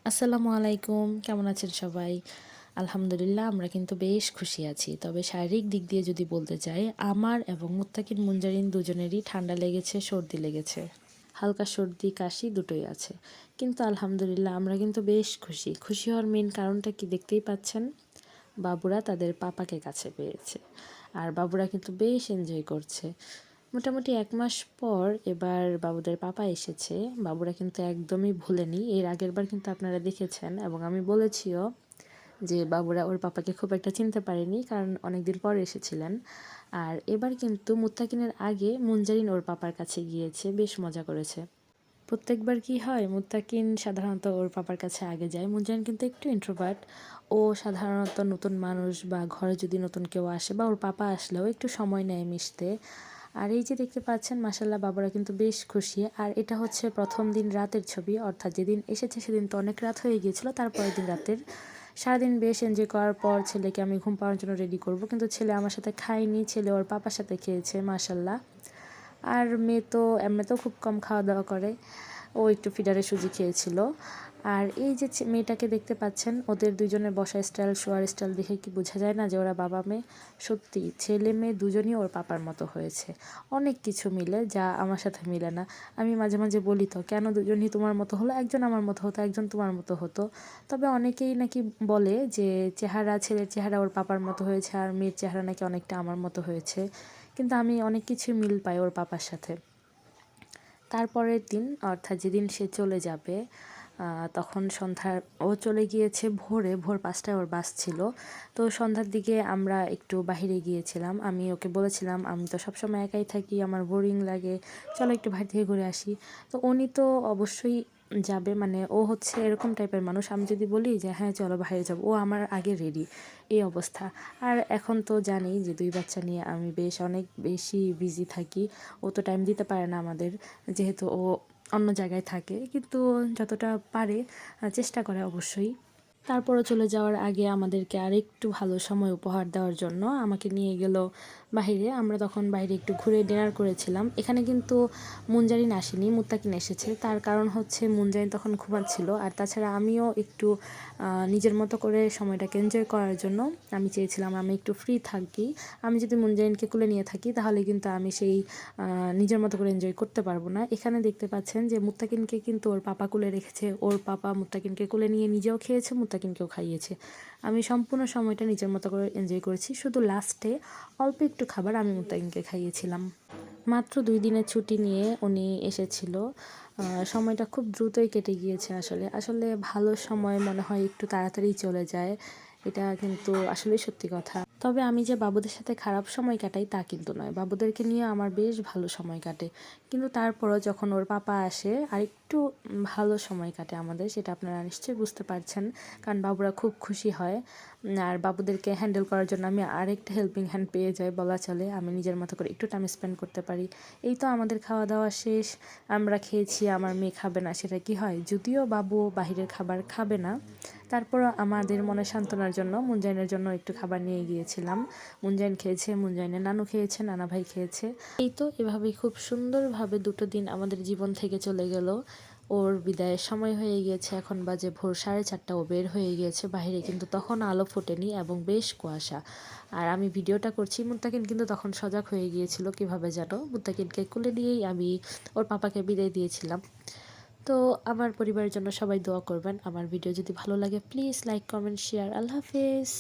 আসসালামু আলাইকুম, কেমন আছেন সবাই? আলহামদুলিল্লাহ আমরা কিন্তু বেশ খুশি আছি। তবে শারীরিক দিক দিয়ে যদি বলতে চাই, আমার এবং মুত্তাকিন মুনজারিন দুজনেরই ঠান্ডা লেগেছে, সর্দি লেগেছে। হালকা সর্দি কাশি দুটোই আছে। কিন্তু আলহামদুলিল্লাহ আমরা কিন্তু বেশ খুশি। খুশি হওয়ার মেইন কারণটা কি দেখতেই পাচ্ছেন? বাবুরা তাদের পাপাকে কাছে পেয়েছে। আর বাবুরা কিন্তু বেশ এনজয় করছে। মোটামুটি ১ মাস পর এবার বাবুদের পাপা এসেছে। বাবুরা কিন্তু একদমই ভুলেনি। এর আগেরবার কিন্তু আপনারা দেখেছেন এবং আমি বলেছিও যে বাবুরা ওর পাপাকে খুব একটা চিনতে পারেনি, কারণ অনেকদিন পর এসেছিলেন। আর এবার কিন্তু মুত্তাকিনের আগে মুনজারিন ওর পাপার কাছে গিয়েছে, বেশ মজা করেছে। প্রত্যেকবার কি হয়, মুত্তাকিন সাধারণত ওর পাপার কাছে আগে যায়। মুনজারিন কিন্তু একটু ইন্ট্রোভার্ট। ও সাধারণত নতুন মানুষ বা ঘরে যদি নতুন কেউ আসে বা ওর পাপা আসলেও একটু সময় নেয় মিশতে। আর এই যে দেখতে পাচ্ছেন মাশাল্লাহ বাবারা কিন্তু বেশ খুশি। আর এটা হচ্ছে প্রথম দিন রাতের ছবি, অর্থাৎ যেদিন এসেছে সেদিন তো অনেক রাত হয়ে গিয়েছিল, তারপরের দিন রাতের। সারাদিন বেশ এনজয় করার পর ছেলেকে আমি ঘুম পাড়ানোর জন্য রেডি করব, কিন্তু ছেলে আমার সাথে খায়নি, ছেলে ওর পাপার সাথে খেয়েছে মাশাল্লাহ। আর মেয়ে তো এমনিতেও খুব কম খাওয়া দাওয়া করে, ও একটু ফিডারে সুজি খেয়েছিল। আর এই যে মেয়েটাকে দেখতে পাচ্ছেন, ওদের দুজনের বসা স্টাইল শোয়ার স্টাইল দেখে কি বোঝা যায় না যে ওরা বাবা মেয়ে? সত্যি ছেলে মেয়ে দুজনই ওর পাপার মতো হয়েছে। অনেক কিছু মিলে যা আমার সাথে মিলে না। আমি মাঝে মাঝে বলি তো, কেন দুজনই তোমার মতো হলো? একজন আমার মতো হতো, একজন তোমার মতো হতো। তবে অনেকেই নাকি বলে যে চেহারা, ছেলের চেহারা ওর পাপার মতো হয়েছে আর মেয়ের চেহারা নাকি অনেকটা আমার মতো হয়েছে। কিন্তু আমি অনেক কিছু মিল পাই ওর পাপার সাথে। তারপরের দিন অর্থাৎ যেদিন সে চলে যাবে, তখন সন্ধ্যার ও চলে গিয়েছে ভোর ৫টায় ওর বাস ছিল। তো সন্ধ্যার দিকে আমরা একটু বাহিরে গিয়েছিলাম। আমি ওকে বলেছিলাম আমি তো সবসময় একাই থাকি, আমার বোরিং লাগে, চলো একটু বাইরে থেকে ঘুরে আসি। তো উনি তো অবশ্যই যাবে, মানে ও হচ্ছে এরকম টাইপের মানুষ, আমি যদি বলি যে হ্যাঁ চলো বাইরে যাবো, ও আমার আগে রেডি, এই অবস্থা। আর এখন তো জানি যে ২ বাচ্চা নিয়ে আমি বেশ অনেক বেশি বিজি থাকি। ও তো টাইম দিতে পারে না আমাদের, যেহেতু ও অন্য জায়গায় থাকে, কিন্তু যতটা পারে চেষ্টা করে অবশ্যই। তারপরও চলে যাওয়ার আগে আমাদেরকে আরেকটু ভালো সময় উপহার দেওয়ার জন্য আমাকে নিয়ে গেল বাহিরে। আমরা তখন বাইরে একটু ঘুরে ডিনার করেছিলাম। এখানে কিন্তু মুনজারিন আসেনি, মুত্তাকিন এসেছে। তার কারণ হচ্ছে মুনজারিন তখন ঘুমাচ্ছিল। আর তাছাড়া আমিও একটু নিজের মতো করে সময়টাকে এনজয় করার জন্য আমি চেয়েছিলাম আমি একটু ফ্রি থাকি। আমি যদি মুনজারিনকে কোলে নিয়ে থাকি তাহলে কিন্তু আমি সেই নিজের মতো করে এনজয় করতে পারবো না। এখানে দেখতে পাচ্ছেন যে মুত্তাকিনকে কিন্তু ওর পাপা কোলে রেখেছে, ওর পাপা মুত্তাকিনকে কোলে নিয়ে নিজেও খেয়েছে, মুত্তাকিনকেও খাইয়েছে। আমি সম্পূর্ণ সময়টা নিজের মতো করে এনজয় করেছি, শুধু লাস্টে অল্প একটু খাবার আমি মুত্তাকিনকে খাইয়েছিলাম। মাত্র ২ দিনের ছুটি নিয়ে উনি এসেছিল। সময়টা খুব দ্রুতই কেটে গিয়েছে আসলে। আসলে ভালো সময় মনে হয় একটু তাড়াতাড়ি চলে যায়। এটা কিন্তু আসলেই সত্যি কথা। তবে আমি যে বাবুদের সাথে খারাপ সময় কাটাই তা কিন্তু নয়। বাবুদেরকে নিয়ে আমার বেশ ভালো সময় কাটে। কিন্তু তারপরও যখন ওর পাপা আসে আরেকটু ভালো সময় কাটে আমাদের, সেটা আপনারা নিশ্চয়ই বুঝতে পারছেন। কারণ বাবুরা খুব খুশি হয়। আর বাবুদেরকে হ্যান্ডেল করার জন্য আমি আরেকটা হেল্পিং হ্যান্ড পেয়ে যাই বলা চলে। আমি নিজের মতো করে একটু টাইম স্পেন্ড করতে পারি। এই তো আমাদের খাওয়া দাওয়া শেষ। আমরা খেয়েছি, আমার মেয়ে খাবে না সেটা কি হয়? যদিও বাবু বাহিরের খাবার খাবে না, তারপরও আমাদের মনে সান্ত্বনার জন্য মুনজাইনের জন্য একটু খাবার নিয়ে গিয়েছিলাম। মুনজাইন খেয়েছে, মুনজাইনের নানু খেয়েছে, নানা ভাই খেয়েছে। এই তো এভাবেই খুব সুন্দরভাবে ২টো দিন আমাদের জীবন থেকে চলে গেল। ওর বিদায়ের সময় হয়ে গিয়েছে, এখন বাজে ভোর 4:30। ও বের হয়ে গিয়েছে বাইরে, কিন্তু তখন আলো ফোটেনি এবং বেশ কুয়াশা। আর আমি ভিডিওটা করছি, মুত্তাকিন কিন্তু তখন সজাগ হয়ে গিয়েছিল কীভাবে যেন। মুত্তাকিনকে কোলে নিয়েই আমি ওর পাপাকে বিদায় দিয়েছিলাম। তো আমার পরিবারের জন্য সবাই দোয়া করবেন। আমার ভিডিও যদি ভালো লাগে প্লিজ লাইক, কমেন্ট, শেয়ার। আল্লাহ হাফেজ।